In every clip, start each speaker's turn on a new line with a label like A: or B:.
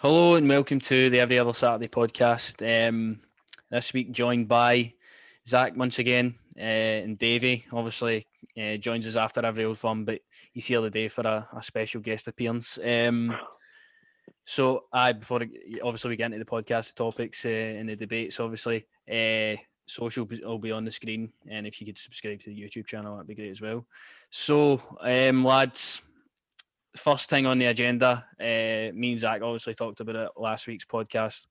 A: Hello and welcome to the Every Other Saturday podcast. This week joined by Zach once again and Davie. Obviously joins us after every old fun, but he's here today for a special guest appearance. Before obviously we get into the podcast, the topics and the debates, obviously social will be on the screen, and if you could subscribe to the YouTube channel, that'd be great as well. So lads, first thing on the agenda, me and Zach obviously talked about it last week's podcast.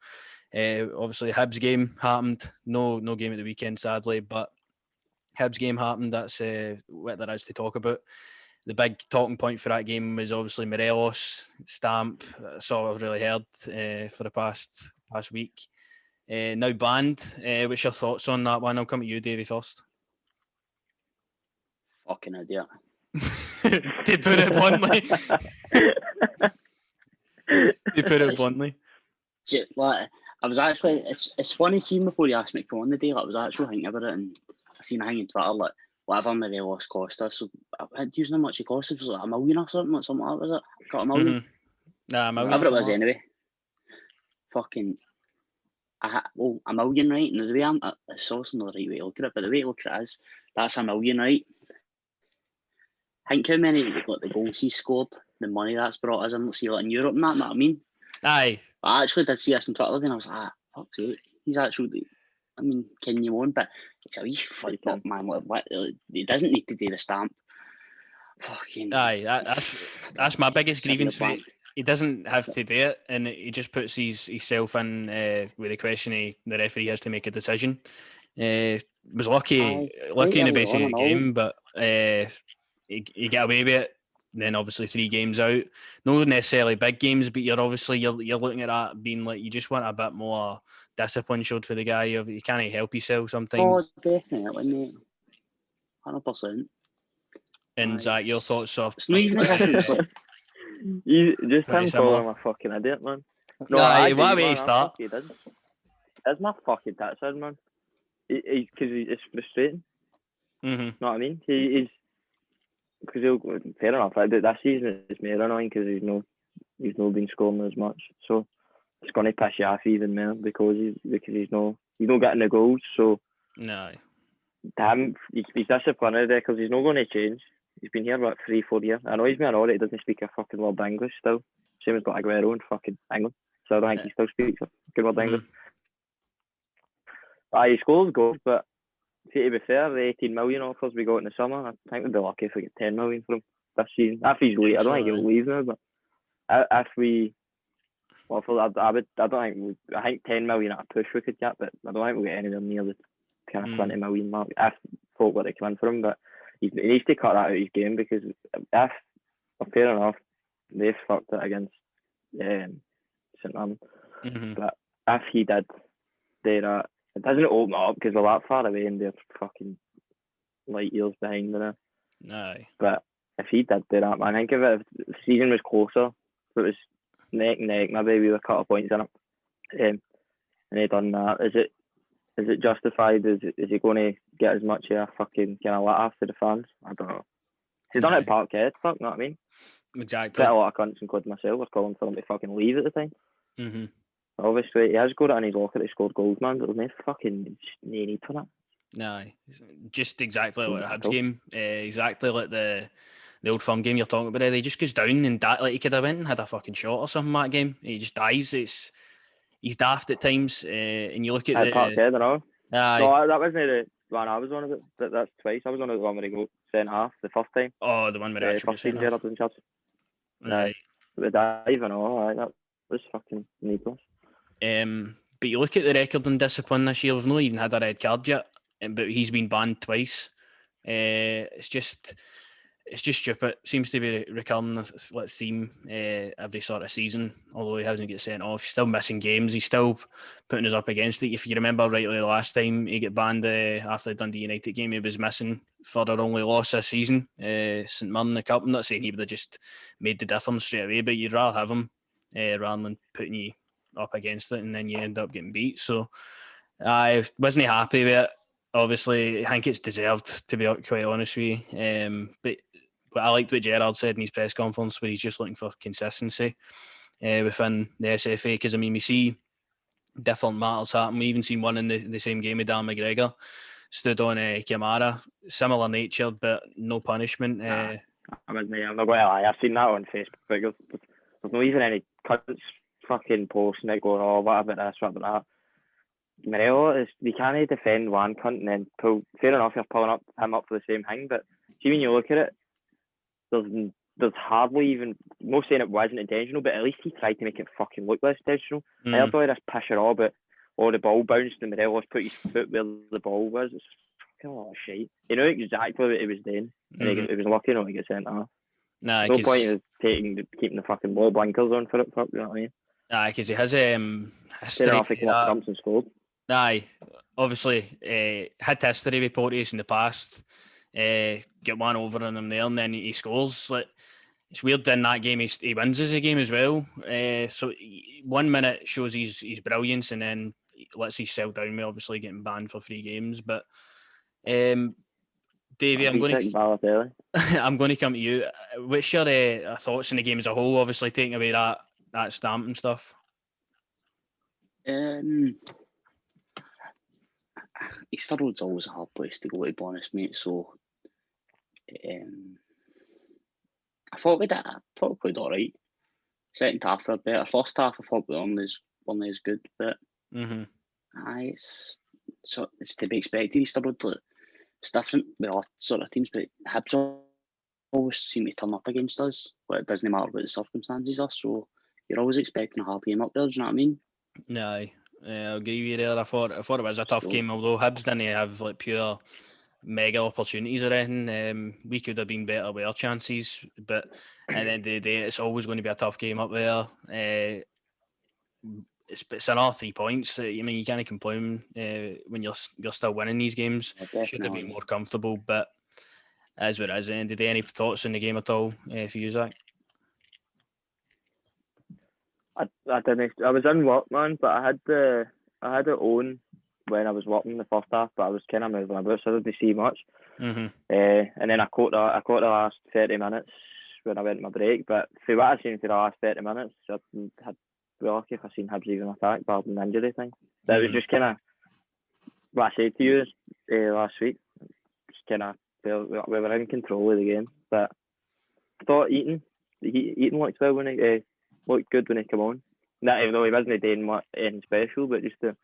A: Obviously, Hibs game happened. No game at the weekend, sadly, but Hibs game happened. That's what there is to talk about. The big talking point for that game was obviously Morelos stamp. That's all I've really heard for the past week. Now banned. What's your thoughts on that one? I'll come to you, Davey, first.
B: Fucking idiot.
A: To put it bluntly.
B: Like, I was actually, it's funny seeing before you asked me to come on the day. Like, I was actually thinking about it, and I seen a thing on Twitter, like, whatever Morelos cost us. So I had used how much it cost. It was like $1 million or something like that, was it? Got $1 million?
A: Mm-hmm. Nah, $1 million.
B: Whatever it was anyway. Fucking, $1 million, right? And the way it's also not the right way to look at it, but the way to look at it is, that's $1 million, right? Think how many like the goals he scored, the money that's brought us in, let's see, like in Europe and that, know what I mean?
A: Aye.
B: I actually did see this on Twitter and I was like, fuck's sake, he's actually, I mean, can you on, but he's a wee funny pop man, like, he doesn't need to do the stamp. Fucking.
A: Aye, that's my biggest grievance. He doesn't have to do it, and he just puts himself in with the question the referee has to make a decision. Was lucky in the base of the game, but he got away with it. And then obviously 3 games out, not necessarily big games, but you're looking at that being like you just want a bit more discipline showed for the guy. You can't help yourself sometimes.
B: Oh, definitely, mate. 100%.
A: And Zach, your thoughts are?
B: It's not even as if it was like.
C: You just him calling him a fucking idiot, man.
A: No, what way to start?
C: That's my fucking touchdown, man. Because it's frustrating.
A: Mm-hmm.
C: Know what I mean? He's because fair enough. That season it's more annoying because he's not been scoring as much, so it's going to piss you off even more because he's not getting the goals. So
A: no,
C: damn, he's disappointed there because he's not going to change. He's been here about 3-4 years. I know he's been alright. He doesn't speak a fucking word of English still. Same as got Aguero in fucking England, so I don't think he still speaks a good word of English. He scores goals, but to be fair, the 18 million offers we got in the summer, I think we'd be lucky if we get 10 million from him this season. If he's late, I don't think he'll leave now, but if we, well, I think 10 million at a push we could get, but I don't think we'll get anywhere near the kind of 20 million mark. If folk were to come in for him, but he needs to cut that out of his game because if, fair enough, they've fucked it against St Johnstone, but if he did do that, it doesn't open up because we're that far away and they're fucking light years behind there.
A: Aye.
C: But if he did do that, man, I think if the season was closer, if it was neck and neck, maybe we were a couple of points in it, and he done that, is it justified? Is he going to get as much of a fucking kind of let after the fans? I don't know. He's done it at Parkhead, fuck, know what I mean?
A: Exactly.
C: A lot of cunts, including myself, were calling for him to fucking leave at the time.
A: Mm-hmm.
C: Obviously, he has got it in his locker that he scored goals, man, but there's no fucking need for that.
A: No, just exactly like the Hibs game. Exactly like the Old Firm game you're talking about. He just goes down and like he could have went and had a fucking shot or something that game. He just dives. He's daft at times. And you look at the
C: Parkhead, I know.
A: Aye.
C: No, that wasn't the one I was on it. That's twice. I was on it the one where he got sent half the first time.
A: Oh, the one where he
C: first season in Chelsea.
A: Right.
C: The dive and all. That was fucking needless.
A: But you look at the record on discipline this year, we've not even had a red card yet, but he's been banned twice. It's just stupid. Seems to be a recurring theme every sort of season, although he hasn't get sent off. He's still missing games. He's still putting us up against it. If you remember rightly, the last time he got banned after the Dundee United game, he was missing for their only loss this season, St Mirren in the Cup. I'm not saying he would have just made the difference straight away, but you'd rather have him rather than putting you up against it and then you end up getting beat. So I wasn't happy with it. Obviously, I think it's deserved, to be quite honest with you. But I liked what Gerrard said in his press conference where he's just looking for consistency. within the SFA, because I mean we see different matters happen. We even seen one in the same game with Dan McGregor stood on Kamara, similar nature but no punishment.
C: I'm not going to lie, I've seen that on Facebook. There's not even any cunts fucking posting it going, oh, what about this, what about that. Morelos, they can't defend one cunt and then pull. Fair enough, you're pulling him up for the same thing, but see when you look at it, there's hardly even, no saying it wasn't intentional, but at least he tried to make it fucking look less intentional. I heard all this piss at all, but the ball bounced and Morelos put his foot where the ball was. It's fucking a lot of shit. You know exactly what he was doing. And he was lucky not to get sent off.
A: Nah,
C: no point in keeping the fucking low blinkers on for it, you know what I mean?
A: Aye, because he has history.
C: Off, he came off stumps and scored.
A: Aye, obviously had history with Porteous in the past. Get one over on him there, and then he scores. Like, it's weird in that game he wins as a game as well. So 1 minute shows his brilliance, and then lets his sell down with obviously getting banned for 3 games. But Davie, I'm going to come to you. What's your thoughts on the game as a whole? Obviously, taking away that stamp and stuff.
B: Easter Road's always a hard place to go, to be honest, mate. So I thought we played all right. Second half were better. First half I thought we weren't as good, but aye, it's to be expected. Easter Road, it's different with all sort of teams, but Hibs always seem to turn up against us. But it doesn't matter what the circumstances are. So you're always expecting a hard game up there. Do you know what I mean?
A: No, I agree with you there. I thought it was a tough game, although Hibs didn't have like pure mega opportunities or anything. We could have been better with our chances, but at the end of the day, it's always going to be a tough game up there. It's another 3 points. I mean, you can't complain when you're still winning these games. Should have been more comfortable, but as what it is. At the end of the day, any thoughts on the game at all for you, Zach?
C: I didn't. I was in work, man, but I had it on when I was working the first half, but I was kind of moving about, so I didn't see much. And then I caught the last 30 minutes when I went to my break. But for what I've seen for the last 30 minutes, I'd be lucky if I seen Hibs even attack, but an injury thing. So it was just kind of what I said to you last week. Just kind of we were in control of the game, but I thought Eaton looked well when he looked good when he came on. Not even though he wasn't doing anything special, but just the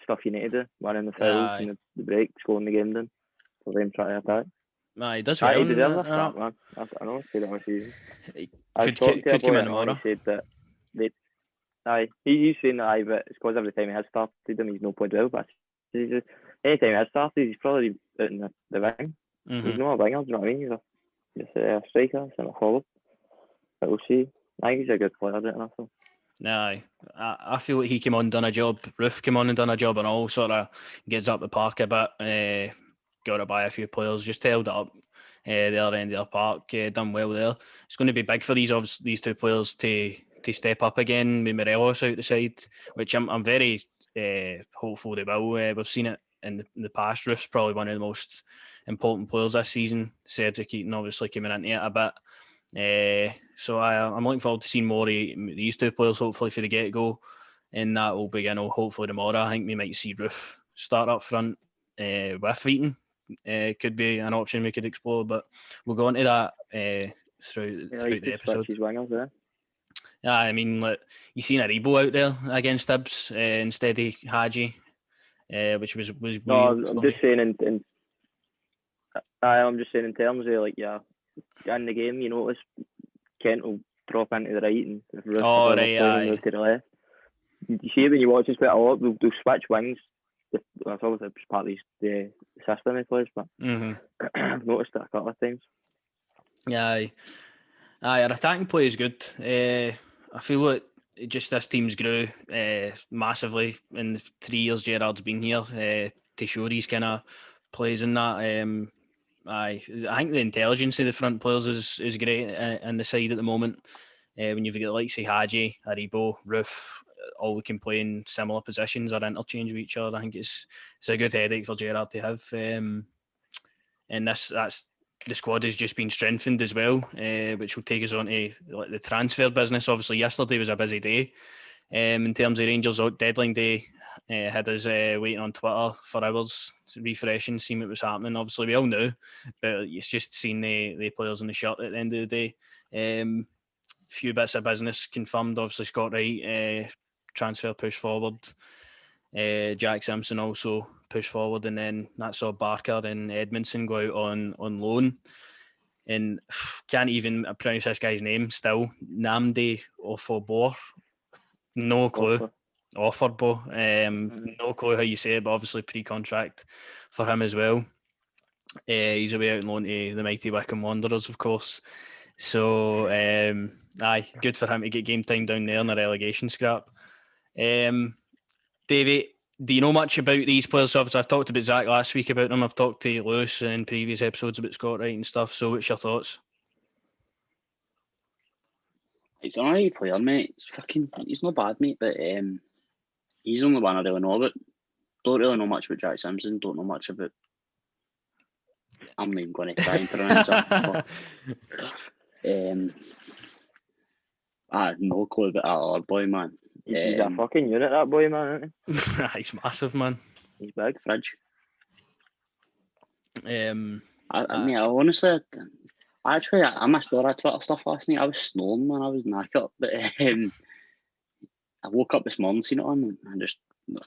C: stuff you need to do, running the fouls and the break, slowing the game down for them trying to attack.
A: He does well.
C: He deserves a start, man. I know, I said it all season.
A: Could come in tomorrow.
C: He said that he's saying that, but it's because every time he has started him, he's no point well. But anytime he has started, he's probably out in the wing. He's not a winger, do you know what I mean? He's a striker, centre forward. But we'll see. I think he's a good player, don't I feel?
A: No, I feel like he came on, done a job. Roof came on and done a job, and all sort of gets up the park a bit. Got to buy a few players, just held it up the other end of the park. Done well there. It's going to be big for these 2 players to step up again with Morelos out the side, which I'm very hopeful they will. We've seen it in the past. Roof's probably one of the most important players this season. Cedric Eaton obviously coming into it a bit. So I'm looking forward to seeing more of these 2 players, hopefully, for the get-go. And that will begin hopefully tomorrow. I think we might see Roof start up front with Eaton. Could be an option we could explore, but we'll go into that through the episode.
C: Wingers,
A: yeah, I mean, like, you seen Aribo out there against Hibs instead of Hadji, which was
C: no,
A: weird.
C: I'm just saying I'm just saying in terms of in the game, you notice Kent will drop into the right and move to the left. You see it when you watch this quite a lot. They'll switch wings. That's obviously part of the system he plays, but I've noticed it a couple of times.
A: Yeah, our attacking play is good. I feel like just this team's grew massively in the 3 years Gerard's been here to show these kind of plays and that. I think the intelligence of the front players is great in the side at the moment. When you've got the likes of Hadji, Aribo, Roof, all we can play in similar positions or interchange with each other. I think it's a good headache for Gerard to have. And that's the squad has just been strengthened as well, which will take us on to like, the transfer business. Obviously, yesterday was a busy day in terms of Rangers deadline day. Had us waiting on Twitter for hours, refreshing, seeing what was happening. Obviously, we all knew, but it's just seeing the players in the shirt at the end of the day. Few bits of business confirmed. Obviously, Scott Wright transfer push forward. Jack Simpson also push forward, and then that saw Barker and Edmondson go out on loan. And can't even pronounce this guy's name still. Namdi Ofobor. No clue. Offerbo. No clue how you say it, but obviously pre-contract for him as well. He's away out on loan to the mighty Wycombe Wanderers, of course. So, good for him to get game time down there in the relegation scrap. Davey, do you know much about these players? Obviously, I've talked about Zach last week about them. I've talked to Lewis in previous episodes about Scott Wright and stuff. So, what's your thoughts?
B: He's an alright player, mate. He's not bad, mate, but he's the only one I really know about. Don't really know much about Jack Simpson. Don't know much about. I'm not even going to try and pronounce it. I have no clue about that other boy, man.
C: He's a fucking unit, that boy, man, isn't he?
A: He's massive, man.
B: He's big, fridge.
A: I
B: mean, honestly, I missed all that Twitter stuff last night. I was snoring, man. I was knackered. But I woke up this morning, seen it on, and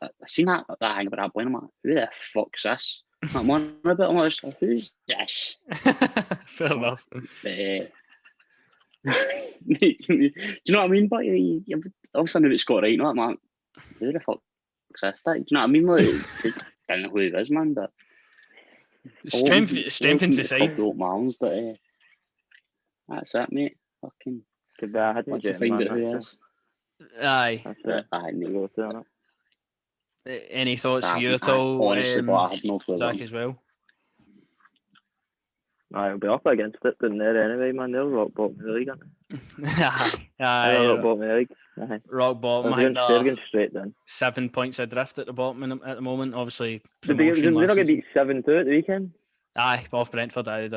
B: I seen that hang about that boy, and I'm like, who the fuck's this? I'm on a bit, I'm like, who's this?
A: Fair enough.
B: Do you know what I mean? But all of a sudden, it's Scott Wright, I'm like, who the fuck's this? Do you know what I mean? Like, I don't know who it is, man, but
A: strengthens the side.
B: But that's it, mate. Fucking.
C: Could be a hidden
B: Once you
C: gem,
B: find
C: man,
B: out who it
C: that's
B: is.
A: Aye.
B: Aye, mate.
A: Any thoughts for you at all?
B: Honestly, but I had no clue.
A: Zach as well.
C: I'll be up against it in there anyway, man. They'll rock bottom of the league, aren't they?
A: Aye.
C: Rock bottom of the league. Aye.
A: Rock bottom.
C: They're going straight then.
A: 7 points adrift at the bottom at the moment. Obviously,
C: Did they not get beat 7-2 at the weekend?
A: Aye, off Brentford. Aye.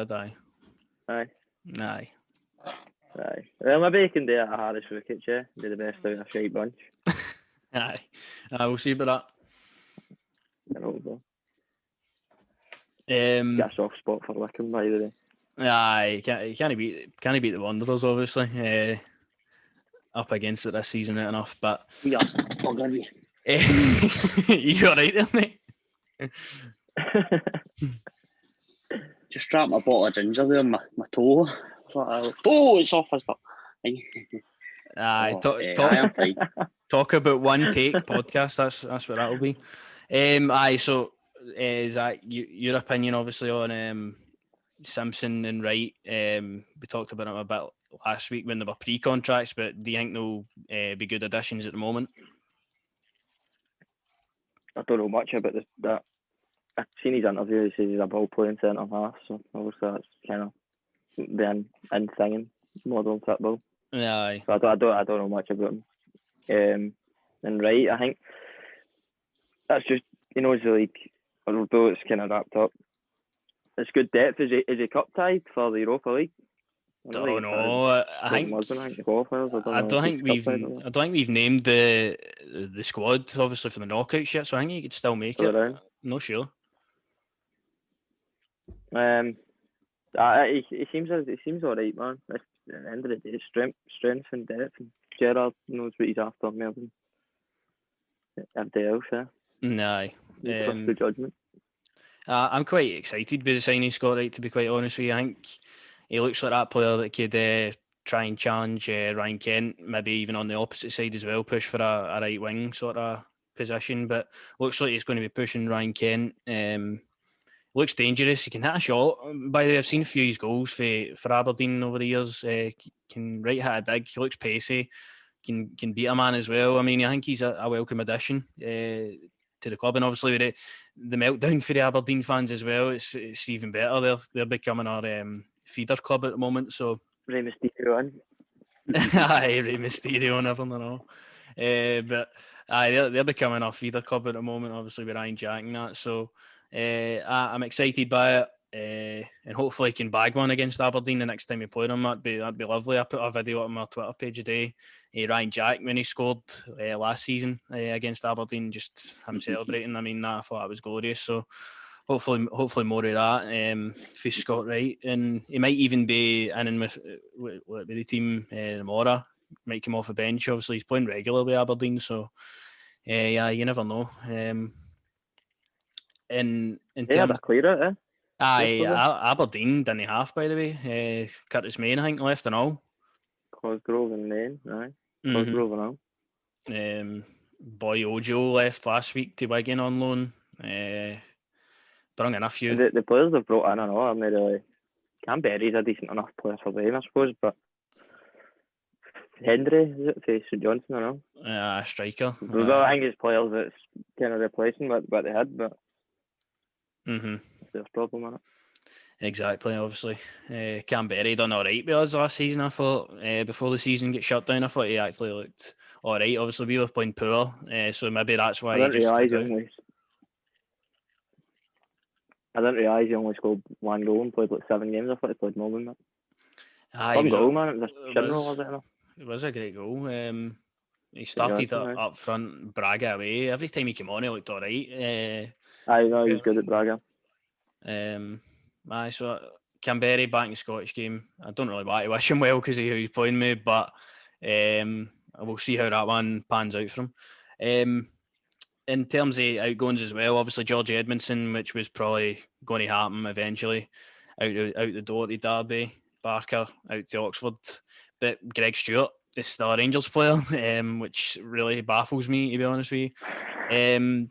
C: Well, maybe they can do it at Harris wicket, yeah. Be the best out of a shite bunch.
A: Aye. We'll see about that.
C: I don't know.
A: Get
C: a soft spot for Wycombe, by the way.
A: Aye, can't beat the Wanderers, obviously. Up against it this season, not enough. But
B: we are buggery.
A: You alright there, mate?
B: Just dropped my bottle of ginger there on my toe. Oh, it's off as fuck.
A: Aye,
B: talk
A: about one take podcast. That's what that'll be. Aye, so Zach, your opinion obviously on Simpson and Wright. We talked about them a bit last week when they were pre-contracts, but do you think they'll be good additions at the moment?
C: I don't know much about that. I've seen his interview. He says he's a ball playing centre half, so obviously that's kind of being in thinging modern football.
A: Aye.
C: So I don't know much about him. And Wright, I think that's just, it's like, although it's kind of wrapped up, it's good depth. Is he cup tied for the Europa League?
A: I don't know. I don't think we've named the squad obviously for the knockouts yet, so I think he could still make it. I'm not sure.
C: He seems alright, man. At the end of the day, strength and depth. And Gerrard knows what he's after more than everybody else.
A: Aye.
C: Trust the judgment.
A: I'm quite excited by the signing of Scott Wright, to be quite honest with you. I think he looks like that player that could try and challenge Ryan Kent, maybe even on the opposite side as well, push for a right wing sort of position. But looks like he's going to be pushing Ryan Kent. Looks dangerous. He can hit a shot. By the way, I've seen a few of his goals for Aberdeen over the years. Can right hit a dig. He looks pacey. Can beat a man as well. I mean, I think he's a welcome addition to the club, and obviously with the meltdown for the Aberdeen fans as well, it's even better. They're becoming our feeder club at the moment. So
C: Rey Mysterio in.
A: Aye, Rey Mysterio, never know. But they're becoming our feeder club at the moment, obviously with Ryan Jack and that. So I'm excited by it. and hopefully he can bag one against Aberdeen the next time we play them. That'd be lovely. I put a video on my Twitter page today. Ryan Jack when he scored last season against Aberdeen, just him celebrating. I mean, I thought that was glorious. So hopefully more of that for Scott Wright, and he might even be in with the team tomorrow. Might come off the bench. Obviously, he's playing regularly with Aberdeen, so yeah, you never know. In terms,
C: clear it,
A: aye, Aberdeen didn't half, by the way. Curtis Main, I think, left and all.
C: Cosgrove and Main, aye. Cosgrove and all.
A: Boy Ojo left last week to Wigan on loan. Brought in a few.
C: The players they've brought in, I know, are not really. Canberry's a decent enough player for them, I suppose, but Hendry, is it, for St Johnstone, I know?
A: Striker.
C: I think it's players that's kind of replacing what they had, but there's a problem in it.
A: Exactly, obviously. Canberry done all right with us last season, I thought. Before the season get shut down, I thought he actually looked all right. Obviously, we were playing poor, so maybe that's why
C: I didn't realise he only scored one goal and played like 7 games. I thought he played more than that. One goal, man. It was a general, was it?
A: It was a great goal. He started up front, Braga away. Every time he came on, he looked all right.
C: I know he was good at Braga.
A: So Canberry back in the Scottish game. I don't really want to wish him well because of who he's playing with, but we'll see how that one pans out for him. In terms of outgoings as well, obviously George Edmondson, which was probably going to happen eventually, out the door to Derby, Barker out to Oxford, but Greg Stewart is still a Rangers player, which really baffles me, to be honest with you.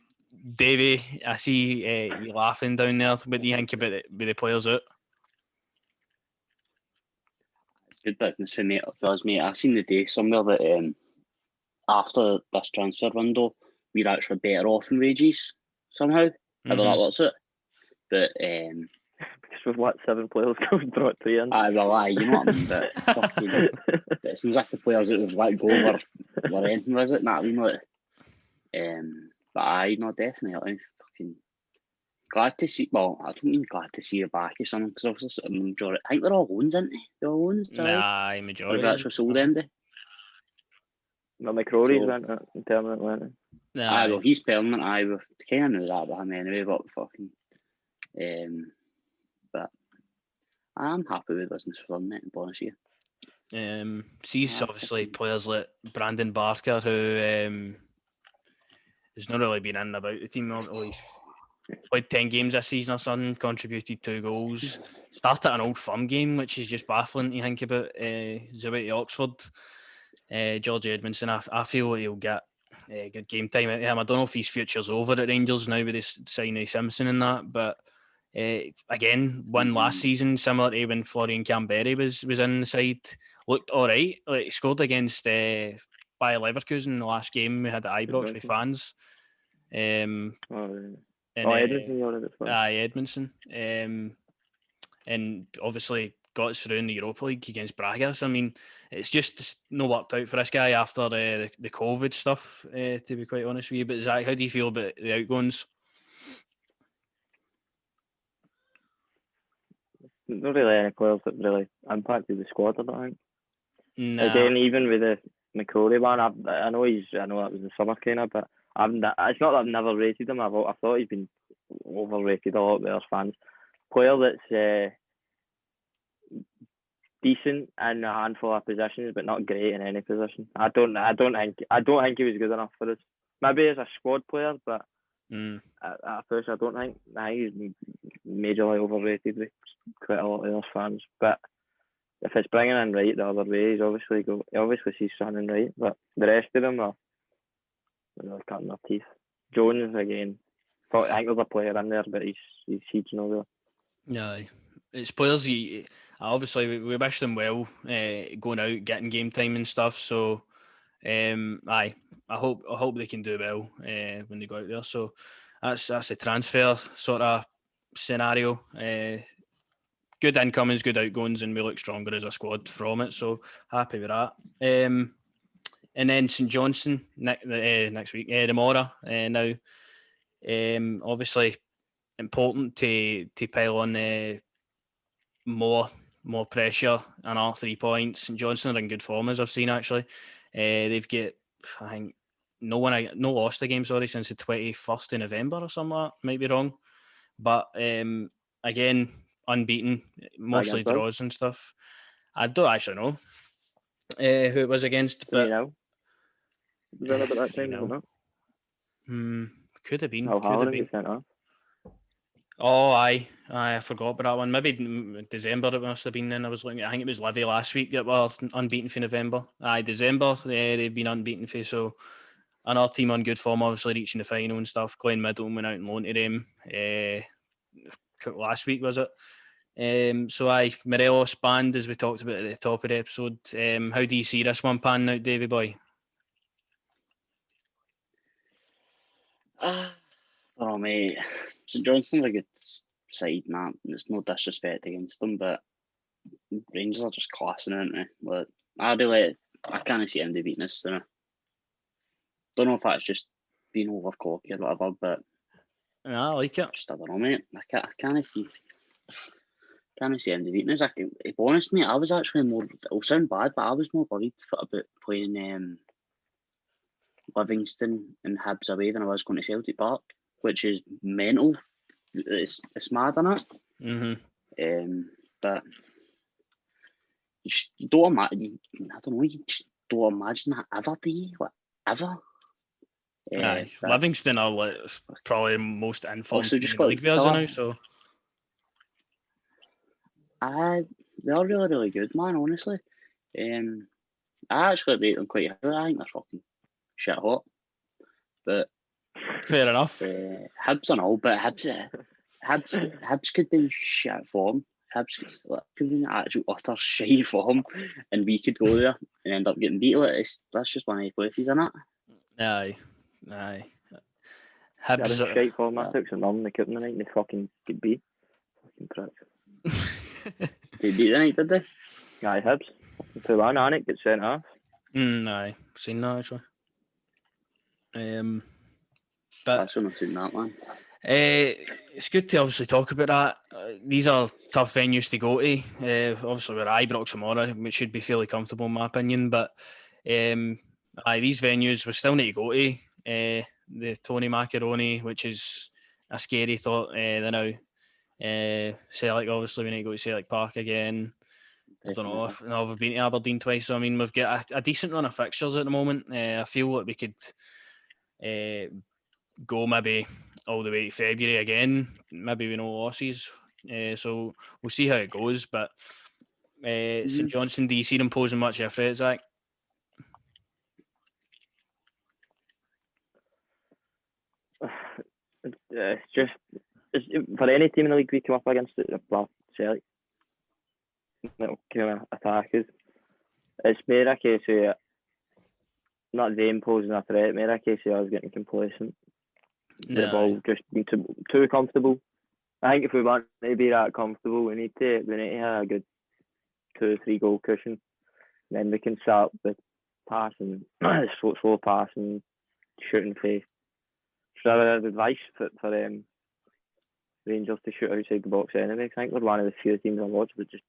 A: Davie, I see you laughing down there. What do you think about the players out?
B: Good business for us, mate. I seen the day somewhere that after this transfer window, we're actually better off in wages somehow. However that works it. But
C: because we've let 7 players go and brought 3 in.
B: Aye, you know what I mean? But fucking, it seems like the players that we've let go were anything, was it? Not even like. But aye, no, definitely. I'm fucking glad to see. Well, I don't mean glad to see you back or something, because obviously the majority. I think they're all loans, aren't they? They're all loans.
A: Aye, majority.
B: Or have actually sold them, they?
C: Well, McCrory's went in permanent, went he?
B: Aye, well, he's permanent. Aye, we kind of knew that about him anyway. But fucking, but I'm happy with business for them, mate. To be honest with you.
A: Sees obviously players like Brandon Barker, who has not really been in and about the team. He's played 10 games this season or something, contributed 2 goals. Started an Old Firm game, which is just baffling to think about. He's away to Oxford. George Edmondson, I feel he'll get good game time out of him. I don't know if his future's over at Rangers now with this signing of Simpson and that, but again, won last season, similar to when Florian Canberry was in the side. Looked all right. Like, he scored against Bayer Leverkusen in the last game. We had at Ibrox with fans. Edmondson. And obviously got us through in the Europa League against Braga. So, I mean, it's just no worked out for this guy after the COVID stuff, to be quite honest with you. But Zach, how do you feel about the outgoings?
C: Not really any players that really impacted the squad, I don't think.
A: Nah.
C: Again, even with the McCrory one, I know that was the summer kind of, but it's not that I've never rated him. I thought he's been overrated a lot by our fans. Player that's decent in a handful of positions, but not great in any position. I don't think he was good enough for us. Maybe as a squad player, but at first I think he's majorly overrated with quite a lot of our fans. But if it's bringing in Wright the other way, he obviously sees something right. But the rest of them are cutting their teeth. Jones again. I think there's a player in there, but he's huge over there.
A: Yeah, it's players. Obviously, we wish them well, going out, getting game time and stuff. So, I hope they can do well when they go out there. So that's a transfer sort of scenario. Good incomings, good outgoings, and we look stronger as a squad from it. So happy with that. And then St Johnstone next week, tomorrow. Now, obviously, important to pile on more pressure and our 3 points. St Johnstone are in good form, as I've seen, actually. They've got, I think, no lost a game, since the 21st of November or something like that. Might be wrong. But again, unbeaten, mostly draws and stuff. I don't actually know who it was against, but...
C: Was that about that time, wasn't it?
A: Could have been.
C: Halloran got sent off.
A: Oh, aye, I forgot about that one. Maybe December it must have been then. I think it was Livy last week that were unbeaten for November. Aye, December, they've been unbeaten for, so another team on good form, obviously reaching the final and stuff. Glen Middleton went out and loan to them last week, was it? So aye, Morelos banned, as we talked about at the top of the episode. How do you see this one panning out, Davey boy?
B: Oh, mate. St Johnstone's a good side, man. There's no disrespect against them, but Rangers are just classing, aren't they? But I can't see MD beating us. Don't know if that's just being over cocky or whatever, but
A: I like it.
B: Just, I don't know, mate. I can't see MD beating us. To be honest, mate, I was actually more. It'll sound bad, but I was more worried about playing Livingston and Hibs away than I was going to Celtic Park, which is mental. It's mad, isn't it? But you don't imagine. I don't know. You just don't imagine that ever, do you? Ever?
A: Livingston are probably the most informed
B: team
A: in the league now. So,
B: they're really, really good, man. Honestly, I actually rate them quite high. I think they're fucking shit hot. But
A: fair enough.
B: Hibs and all, but Hibs could be in shit form. Hibs could be in actual utter shit form, and we could go there and end up getting beat. That's just one of the places, isn't it?
A: Aye.
C: Hibs are shite form. I took some on the couldn't the night and they fucking get beat. Fucking pricks.
B: They beat the night, did they?
C: Aye, Hibs. 2-1, Anik gets sent off.
A: Aye, seen that actually. But
B: that's when I've seen that one.
A: It's good to obviously talk about that. These are tough venues to go to. Obviously, we're Ibrox tomorrow, which should be fairly comfortable in my opinion. But these venues we still need to go to. The Tony Macaroni, which is a scary thought. Now, Celtic, obviously, we need to go to Celtic Park again. I don't know if we've been to Aberdeen twice. So I mean, we've got a decent run of fixtures at the moment. I feel like we could go maybe all the way to February again, maybe with no losses. So we'll see how it goes. But St Johnstone, do you see them posing much of a threat, Zach?
C: It's for any team in the league we come up against it, Celtic, little kind of attackers. It's more a case of not them posing a threat, more a case of us getting complacent. The ball just being too comfortable. I think if we want to be that comfortable, we need to have a good 2-3 goal cushion. Then we can start with passing, slow passing, shooting face. So I have advice for Rangers to shoot outside the box anyway. I think we're one of the few teams I watch that just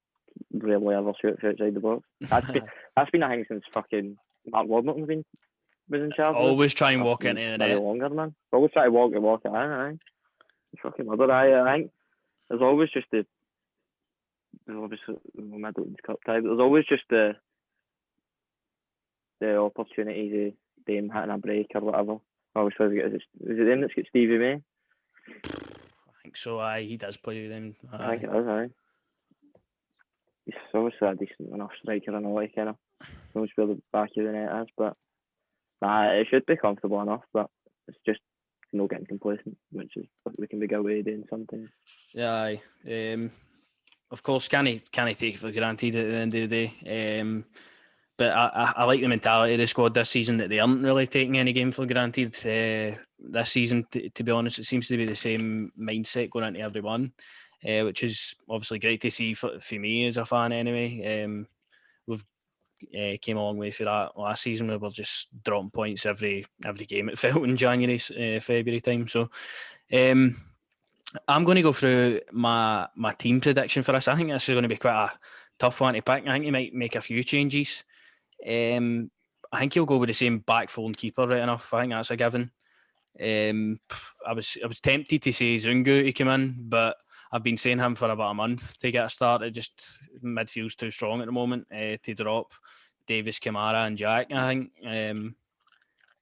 C: rarely ever shoot outside the box. That's been a thing since fucking Mark Warburton was in charge.
A: Always try and walk into the net.
C: Longer, man. Always try to walk it in. Aye. Fucking mother. I think there's always just obviously Middleton's cup tie, but there's always just the opportunities of them hitting a break or whatever. I always try to get. Is it them that's got Stevie May?
A: I think so. Aye, he does play with them.
C: I think it is. Aye. He's obviously a decent enough striker and all that kind of knows where the back of the net is, but it should be comfortable enough. But it's just no getting complacent, which is what we can be away doing sometimes.
A: Yeah, aye. Of course, can he take it for granted at the end of the day? But I like the mentality of the squad this season that they aren't really taking any game for granted. This season, to be honest, it seems to be the same mindset going into every one, which is obviously great to see for me as a fan anyway. We've came a long way for that last season. We were just dropping points every game it felt in January, February time. So I'm going to go through my team prediction for this. I think this is going to be quite a tough one to pick. I think he might make a few changes. I think he'll go with the same back four and keeper right enough. I think that's a given. I was tempted to say Zungu to come in, but I've been saying him for about a month to get a start. It just midfield's too strong at the moment to drop Davis, Kamara, and Jack. I think.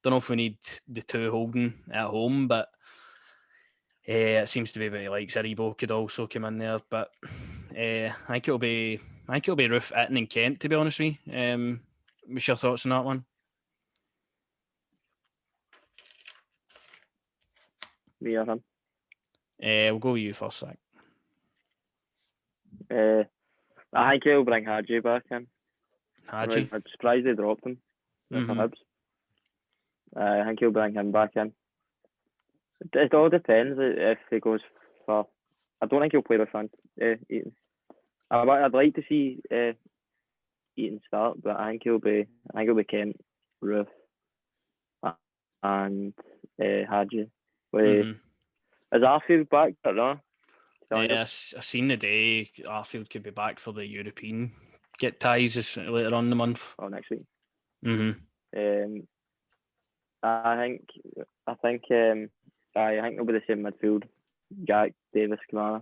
A: Don't know if we need the two holding at home, but it seems to be very like Zaribo could also come in there. But I think it'll be Roof, Itten, and Kent. To be honest with you, what's your thoughts on that one?
C: Me or him?
A: We'll go with you first, Zach.
C: I think he'll bring Hadji back in.
A: Hadji?
C: I'm surprised they dropped him for Hibs. I think he'll bring him back in. It all depends if he goes for. I don't think he'll play with Eaton. I'd like to see Eaton start, but I think he'll be Kent, Roof, and Hadji. Is Arfield back? I don't know.
A: Yeah, I seen the day Arfield could be back for the European get ties later on in the month.
C: Oh, next week. I think it'll be the same midfield. Jack, Davis, Kamara,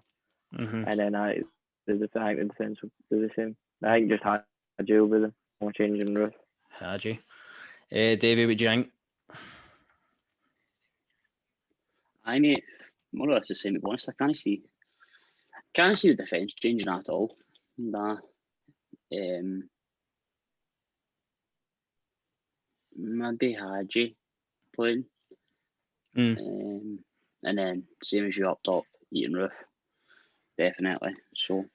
C: and then I think the defence will be the same. I think just Hadji will be the more change in Roof.
A: Hadji. Davie, what do you think?
B: I mate, more or less the same. To be honest, I can't see the defence changing at all. Nah. Maybe Hadji playing. And then same as you up top, Eaton, Roof. Definitely. So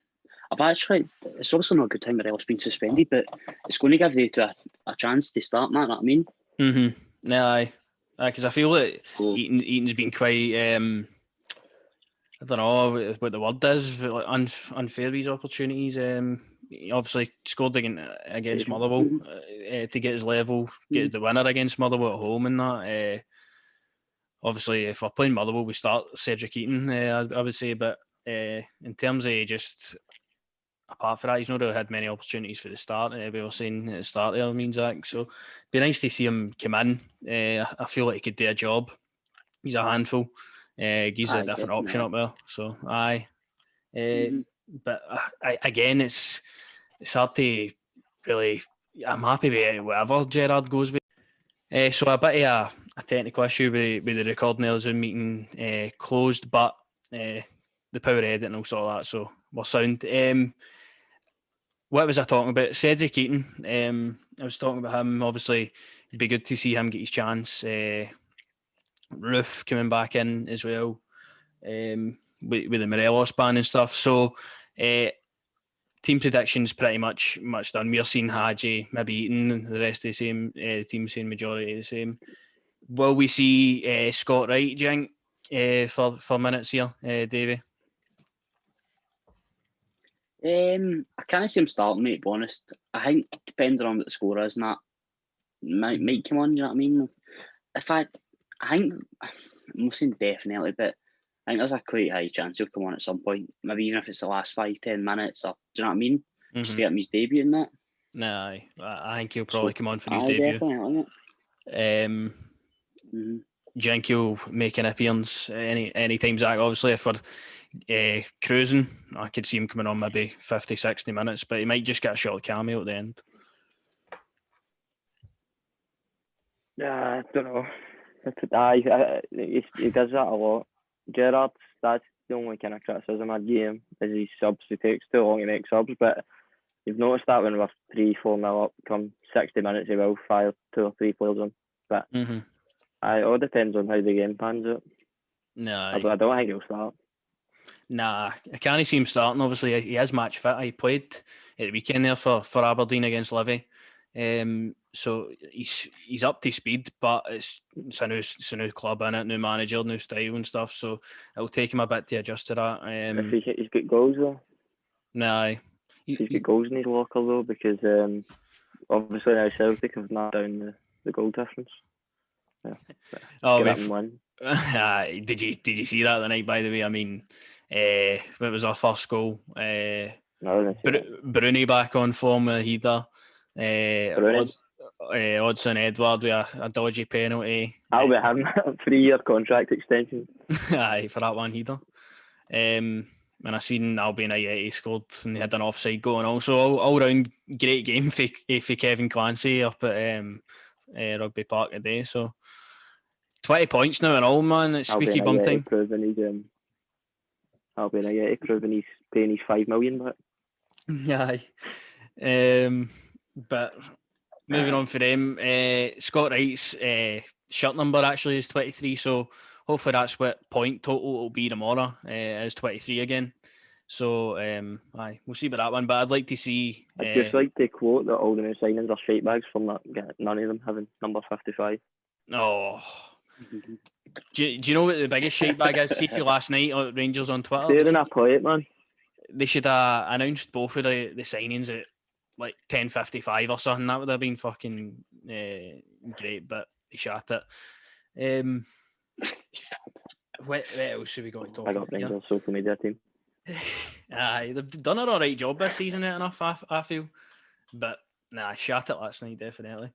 B: it's also not a good time Morelos been suspended, but it's going to give they to a chance to start, know what I mean?
A: Yeah, because I feel that Eaton's been quite I don't know what the word is, but like unfair these opportunities. He obviously scored against Motherwell to get his level, get the winner against Motherwell at home and that. Obviously, if we're playing Motherwell, we start Cedric Eaton, I would say. But in terms of just apart from that, he's not really had many opportunities for the start. We were saying at the start there, Zach. So it'd be nice to see him come in. I feel like he could do a job. He's a handful. He's a different option up there. So but again, it's hard to really. I'm happy with whatever Gerrard goes with. So a bit of a technical issue with the recording of the Zoom meeting closed, but the power edit and all sort of that. So we're sound. What was I talking about? Cedric Eaton. I was talking about him. Obviously, it'd be good to see him get his chance. Roof coming back in as well with the Morelos ban and stuff. So team predictions pretty much done. We're seeing Hadji, maybe Eaton, the rest of the same. Team saying majority the same. Will we see Scott Wright, do you think, for minutes here, Davie?
B: I can't see him starting, mate, to be honest. I think depending on what the score is and that, might come on, you know what I mean? In fact, I think, I'm not saying definitely, but I think there's a quite high chance he'll come on at some point. Maybe even if it's the last 5-10 minutes, or, do you know what I mean? Just to get him his debut in that.
A: Nah, I think he'll probably come on for his debut.
B: Definitely.
A: Do you think he'll make an appearance any time, Zach? Obviously, if we're cruising, I could see him coming on maybe 50, 60 minutes, but he might just get a short cameo at the end.
C: Yeah, I don't know. He does that a lot. Gerrard, that's the only kind of criticism I'd give him, is his subs. He takes too long to make subs, but you've noticed that when we're 3-4-0 up, come 60 minutes, he will fire 2 or 3 players on. But it all depends on how the game pans out.
A: No,
C: I don't think he'll start.
A: Nah, I can't see him starting. Obviously, he is match fit. He played at the weekend there for Aberdeen against Livy. So he's up to speed, but it's a new club in it, new manager, new style and stuff. So it'll take him a bit to adjust to that.
C: If he's got goals though.
A: Nah,
C: he's got goals in his locker though, because obviously now Celtic have narrowed down the goal difference. Yeah.
A: Did you see that the night? By the way, I mean, it was our first goal.
C: No,
A: Bruni back on form with a header.
C: Bruni.
A: Odson Edward with a dodgy penalty.
C: I'll be having a 3-year contract extension.
A: Aye, for that one header. And I seen Albion Ayeti scored and they had an offside goal, and also all round great game for Kevin Clancy up at Rugby Park today. So 20 points now and all, man. It's squeaky bum time.
C: Albion Ayeti proving he's paying his $5 million back.
A: Aye. But moving on for them, Scott Wright's shirt number actually is 23, so hopefully that's what point total will be tomorrow, is 23 again. So, aye, we'll see about that one, but I'd like to see...
C: I'd just like to quote that all the new signings are shite bags from none of them having number 55.
A: Oh... Do you know what the biggest shite bag is? See if you last night on Rangers on Twitter.
C: Staring at play it, man.
A: They should have announced both of the signings at like 10:55 or something. That would have been fucking great, but they shot it. What else should we go to talk about? I got
C: Rangers social media team.
A: Aye, they've done an alright job this season enough, I feel. But nah, I shot it last night, definitely.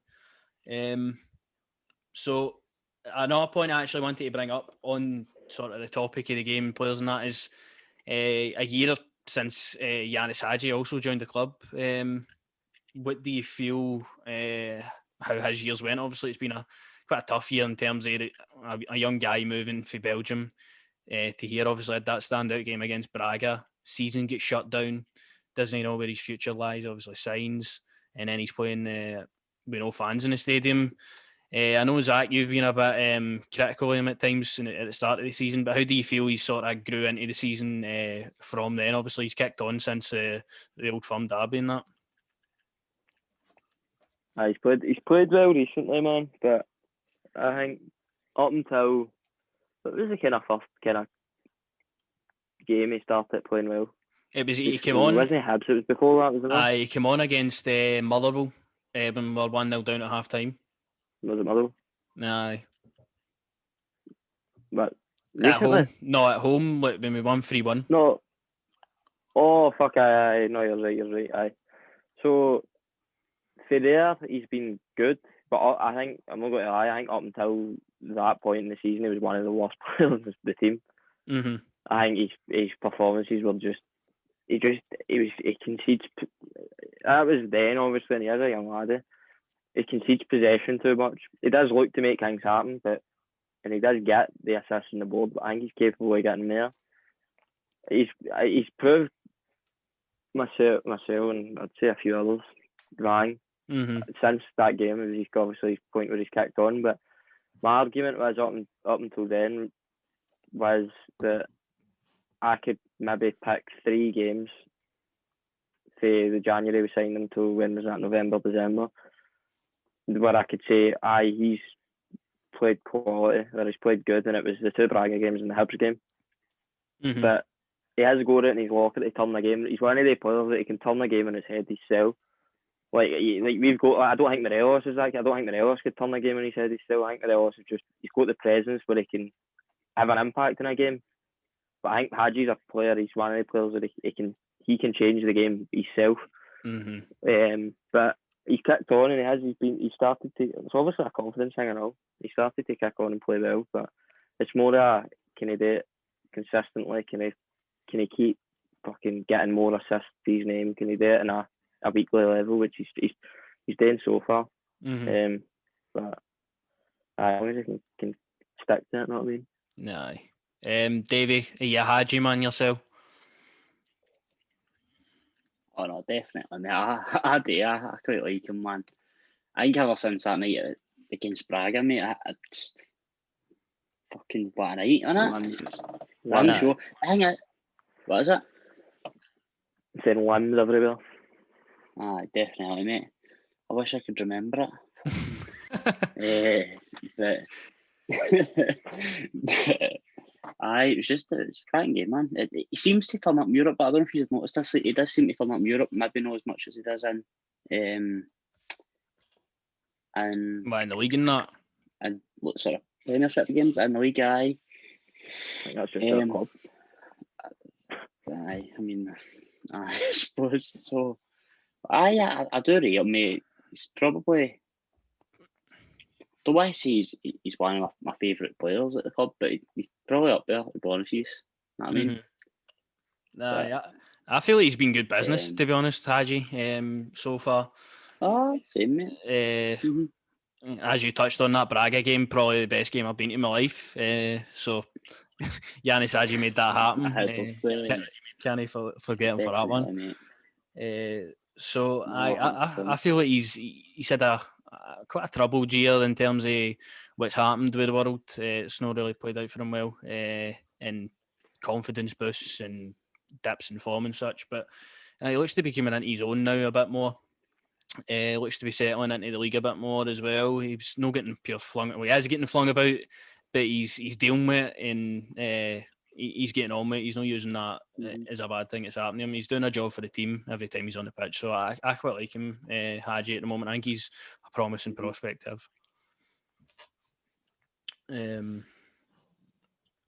A: So another point I actually wanted to bring up on sort of the topic of the game, players and that, is a year since Yanis Hadji also joined the club. What do you feel how his years went? Obviously, it's been quite a tough year in terms of a young guy moving from Belgium to here. Obviously, had that standout game against Braga. Season gets shut down. Doesn't know where his future lies. Obviously, signs, and then he's playing with no fans in the stadium. I know, Zach, you've been a bit critical of him at times at the start of the season, but how do you feel he sort of grew into the season from then? Obviously, he's kicked on since the Old Firm derby and that.
C: He's played well recently, man, but I think up until it was the kind of first kind of game he started playing well.
A: It was he came on.
C: Wasn't Hibs? It was before that, wasn't it?
A: He came on against Motherwell when we were 1-0 down at half time.
C: Was it Motherwell?
A: Aye.
C: But
A: at home? No, at home when we won 3-1.
C: No. Oh fuck! Aye. No, you're right. Aye. So for there, he's been good, but I think I'm not going to lie. I think up until that point in the season, he was one of the worst players of the team.
A: Mm-hmm.
C: I think his performances were just. He concedes. That was then, obviously, and he is a young lad. He concedes possession too much. He does look to make things happen, and he does get the assists on the board. But I think he's capable of getting there. He's proved myself, and I'd say a few others wrong since that game. It was obviously his point where he's kicked on. But my argument was up until then was that I could maybe pick 3 games for the January we signed him to when was that, November, December, where I could say, he's played quality, or he's played good, and it was the 2 Braga games and the Hibs game.
A: Mm-hmm.
C: But he has got it in his locker to turn the game. He's one of the players that he can turn the game in his head himself. Like we've got, I don't think Morelos is like, I don't think Morelos could turn the game in his head himself. I think Morelos is just, he's got the presence where he can have an impact in a game. But I think Hadji's a player. He's one of the players that he can change the game himself.
A: Mm-hmm.
C: But he's kicked on and he started to. It's obviously a confidence thing and all. He started to kick on and play well, but it's more can he do it consistently? Can he keep fucking getting more assists to his name? Can he do it in a weekly level, which he's doing so far?
A: Mm-hmm.
C: But as long as he can stick to it, know what I mean?
A: No. Davie, are you a Hadji man yourself?
B: Oh no, definitely. Mate. I do. I quite like him, man. I think ever since that night against Braga, mate, I just fucking what a night, innit? One show. I think what is it?
C: Saying limbs everywhere.
B: Definitely, mate. I wish I could remember it. But it's a cracking game, man. He seems to turn up Europe, but I don't know if you've noticed this. He does seem to turn up Europe, maybe not as much as he does in
A: the league and that.
B: And sort of Premiership games in the league, aye.
C: I think that's just their
B: Um,
C: club.
B: Aye, I mean, I suppose so. I do rate him, mate. He's probably. Don't want to say he's one of my favourite players at the club, but he's probably up there, to be honest with you. Know what I mean?
A: Yeah, I feel he's been good business,
B: Um,
A: to be honest, Haji, so far.
B: Oh, same, mate.
A: As you touched on, that Braga game, probably the best game I've been to in my life. So Yanis Haji made that happen. Can't forget him for that one. So I feel like he's had a quite a troubled year in terms of what's happened with the world. It's not really played out for him well, and confidence boosts and dips in form and such. But he looks to be coming into his own now a bit more. Looks to be settling into the league a bit more as well. He's not getting pure flung. Well, he is getting flung about, but he's dealing with it and he's getting on with it. He's not using that as a bad thing that's happening to him. He's doing a job for the team every time he's on the pitch. So I quite like him, Haji, at the moment. I think he's a promising prospect to have.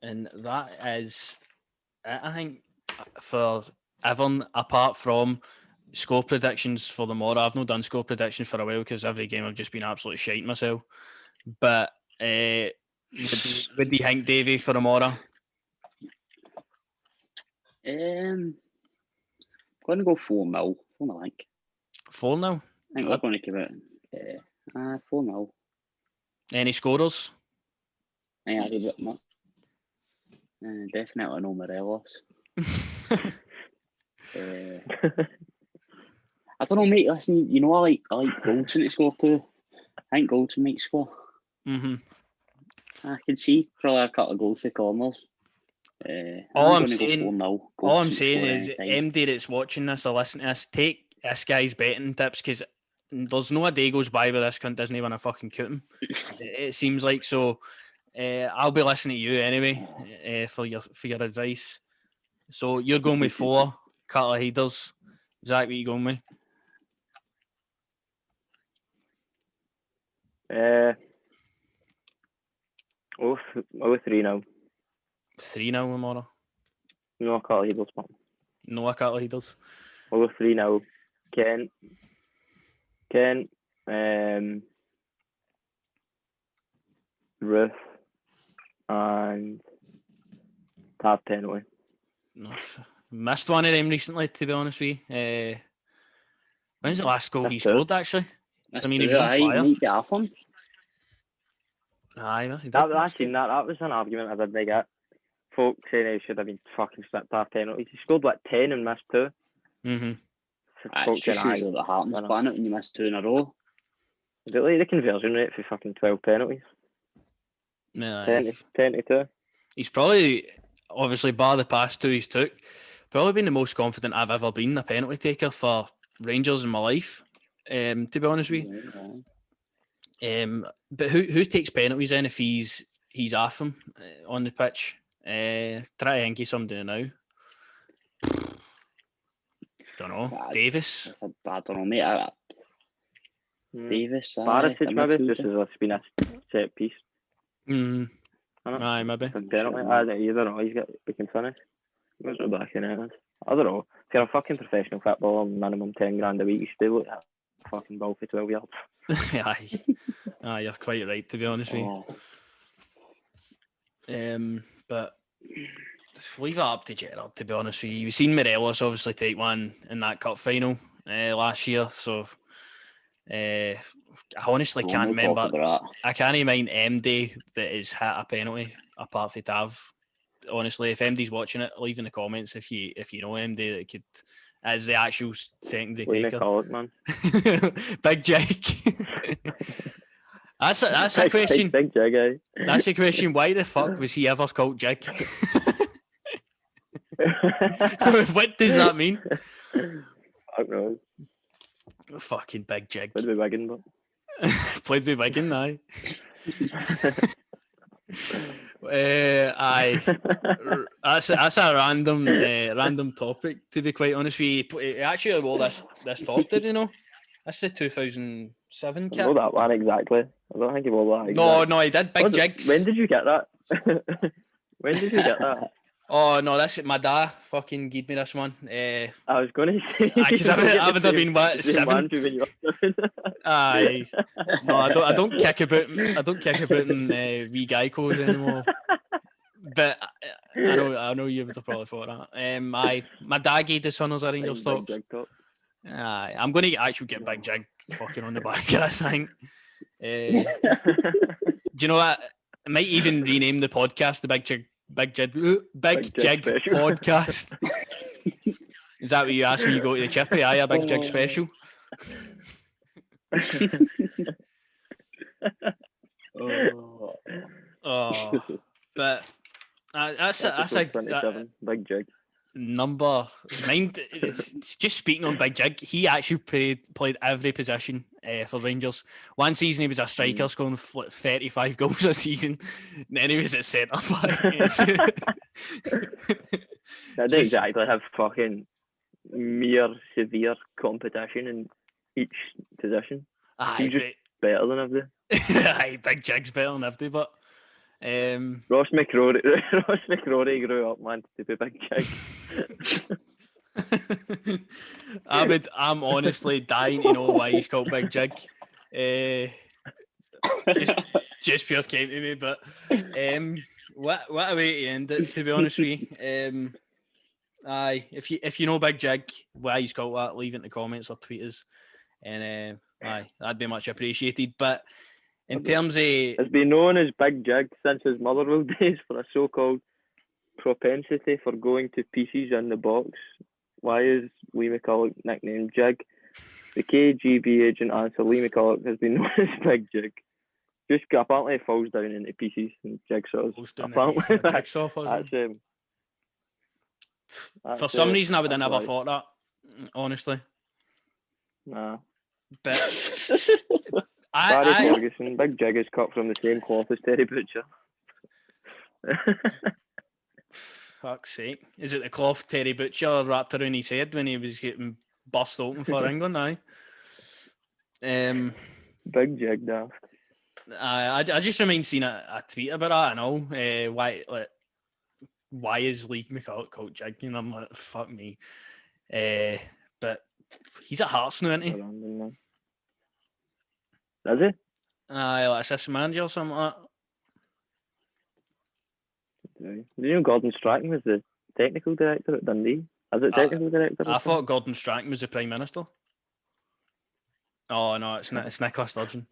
A: And that is, I think, for everyone, apart from score predictions for the morrow. I've not done score predictions for a while because every game I've just been absolutely shite myself. But what do you think, Davie, for the morrow?
B: I'm going to go 4-0. 4-0, I think.
A: 4-0?
B: I think we're going to give it 4-0.
A: Any scorers?
B: I think I'll give it much. Definitely no Morelos. I don't know, mate. Listen, you know, I like Goldson to score too. I think Goldson might score. I can see probably a couple of goals for corners.
A: All I'm saying is, MD that's watching this or listening to this, take this guy's betting tips because there's no a day goes by where this cunt doesn't want to fucking cut him. It seems like so. I'll be listening to you anyway for your advice. So you're going with 4, couple of headers. Zach, what are you going with?
C: I'll go 3-0.
A: 3-0 tomorrow.
C: No, a couple of headers, man.
A: No, a couple of headers.
C: I'll go 3-0. Kent, Ruth, and Tab penalty.
A: No, missed one of them recently, to be honest with you. When's the last goal he scored, actually?
B: I mean, he was on fire.
C: That was an argument I did get. Folk saying he should have been fucking slipped half penalties. He scored like 10 and missed 2.
B: It's just usually that happens, but when you miss 2 in a row.
C: Is it like the conversion rate for fucking 12 penalties?
A: No,
C: 10 to 2.
A: He's probably, obviously, bar the past 2 he's took, probably been the most confident I've ever been a penalty taker for Rangers in my life, to be honest with you. But who takes penalties then if he's off him on the pitch? Try to think of somebody now. Don't know. Davis?
B: I don't know, mate. Davis.
C: Barisic, maybe, just as it's been a set piece.
A: Aye, maybe.
C: Penalty. You don't know. We can finish. What's the back in it? I don't know. If you're a fucking professional footballer, minimum 10 grand a week, you still look at a fucking ball for 12 yards.
A: Aye, you're quite right, to be honest with you. But leave it up to Gerrard, to be honest with you. You've seen Morelos obviously take one in that cup final last year, so I honestly can't remember. I can't mind MD that has hit a penalty apart from Tav. Honestly, if MD's watching it, leave in the comments if you know MD that could as the actual secondary taker.
C: Call it, man.
A: Big Jake. That's a question.
C: Big Jig, eh?
A: That's a question. Why the fuck was he ever called Jig? What does that mean?
C: Fuck knows.
A: Fucking Big Jig.
C: Played with Wigan, but
A: played with Wigan, aye. Aye. That's a random topic, to be quite honest with you. Actually, well, this talk, did you know? That's the 2007
C: I
A: kit.
C: know that one exactly. I don't think he wore that.
A: No,
C: exactly.
A: he did. Big jigs.
C: When did you get that? When did you get that?
A: Oh no, that's my dad fucking gave me this one.
C: I was going to say.
A: Because I would have been what, 7?
C: When you were 7.
A: Aye. No, I don't kick about. I don't kick about in wee guy clothes anymore. But I know you would have probably thought that. My dad gave the son as a Rangers
C: Big
A: tops.
C: jig top.
A: Aye, I'm going to actually get Big Jig fucking on the back of this thing. Do you know what? I might even rename the podcast the Big Jig
C: Special.
A: Podcast. Is that what you asked when you go to the chippy? Aye, a Big Jig special. But that's a
C: 27. Big jig.
A: number 9. It's just speaking on Big Jig, he actually played every position for Rangers. One season he was a striker, scoring 35 goals a season. Then he was at centre back.
C: I didn't exactly have fucking mere severe competition in each position.
A: Aye,
C: He's just better than everything.
A: aye, Big Jig's better than everybody, but
C: Ross McCrory grew up wanting to be Big Jig.
A: I'm honestly dying to know why he's called Big Jig. Just pure came to me, but what a way to end it, to be honest with you. Aye, if you know Big Jig, why he's called that, leave it in the comments or tweet us, and aye, that'd be much appreciated. But in terms of,
C: has been known as Big Jig since his Motherwell days for a so-called propensity for going to pieces in the box. Why is Lee McCulloch nicknamed Jig? The KGB agent answer: Lee McCulloch has been known as Big Jig. Just apparently it falls down into pieces and jigsaws. Apparently
A: jigsaw puzzle. For some reason, I would have never thought that. Honestly,
C: nah.
A: But
C: Barry Ferguson, Big Jig is cut from the same cloth as Terry Butcher.
A: Fuck's sake. Is it the cloth Terry Butcher wrapped around his head when he was getting burst open for England? Aye.
C: Big Jig daft.
A: I just remind seeing a tweet about that and all. Why is Lee McCulloch called Jig? And I'm like, fuck me. But he's at Hearts now, isn't he?
C: Is he?
A: Aye, like assistant manager or something like
C: that. Do you know Gordon Strachan was the technical director at Dundee? Is it technical director?
A: I thought Gordon Strachan was the Prime Minister. Oh no, it's Nicola Sturgeon.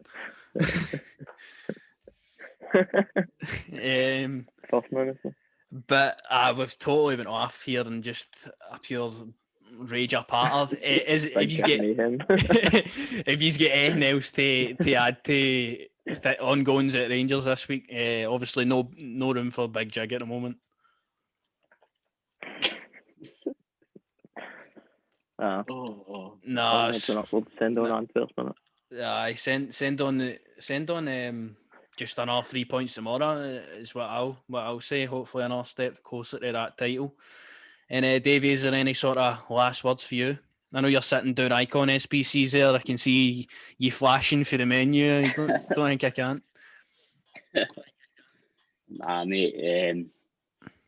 C: First Minister.
A: But we've totally went off here and just a pure rage apart. If you get anything else to add to the ongoings at Rangers this week, obviously no room for Big Jig at the moment. No.
C: Send on Antwerp, minute.
A: Aye, send on just another 3 points tomorrow is what I'll say. Hopefully another step closer to that title. And Davie, is there any sort of last words for you? I know you're sitting down Icon SBCs there. I can see you flashing for the menu. I don't think I can.
B: Nah, mate.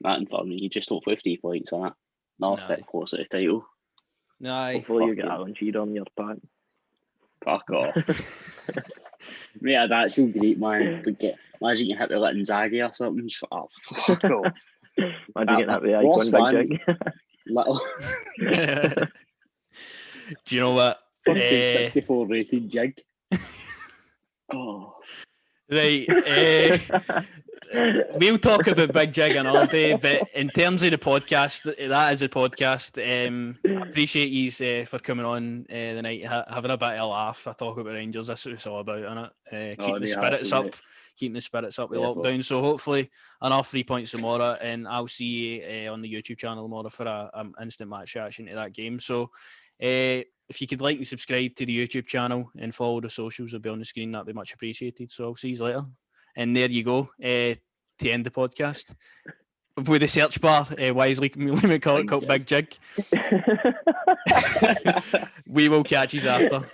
B: Nothing for me. Just hopefully 3 points on it. Another step closer to the title.
A: Aye.
C: Hopefully you get Alan Shearer on your back.
B: Fuck off. Mate, I'd actually great, man. Imagine you hit the Litton Zaggy or something. Oh, fuck off.
C: Imagine getting that with Icon Big Jig.
B: Little.
A: Do you know what?
B: 64 rated Jig. Oh.
A: Right. We'll talk about Big Jig another day, but in terms of the podcast, that is a podcast. Appreciate you for coming on the night, having a bit of a laugh. I talk about Rangers. That's what it's all about, isn't it? Keeping the spirits up. Keeping the spirits up with lockdown. So hopefully another 3 points tomorrow, and I'll see you on the YouTube channel tomorrow for an instant match reaction to that game. So if you could like and subscribe to the YouTube channel and follow the socials, will be on the screen. That'd be much appreciated. So I'll see you later. And there you go. To end the podcast with the search bar, why is Lee McCulloch called Big Jig? We will catch you after.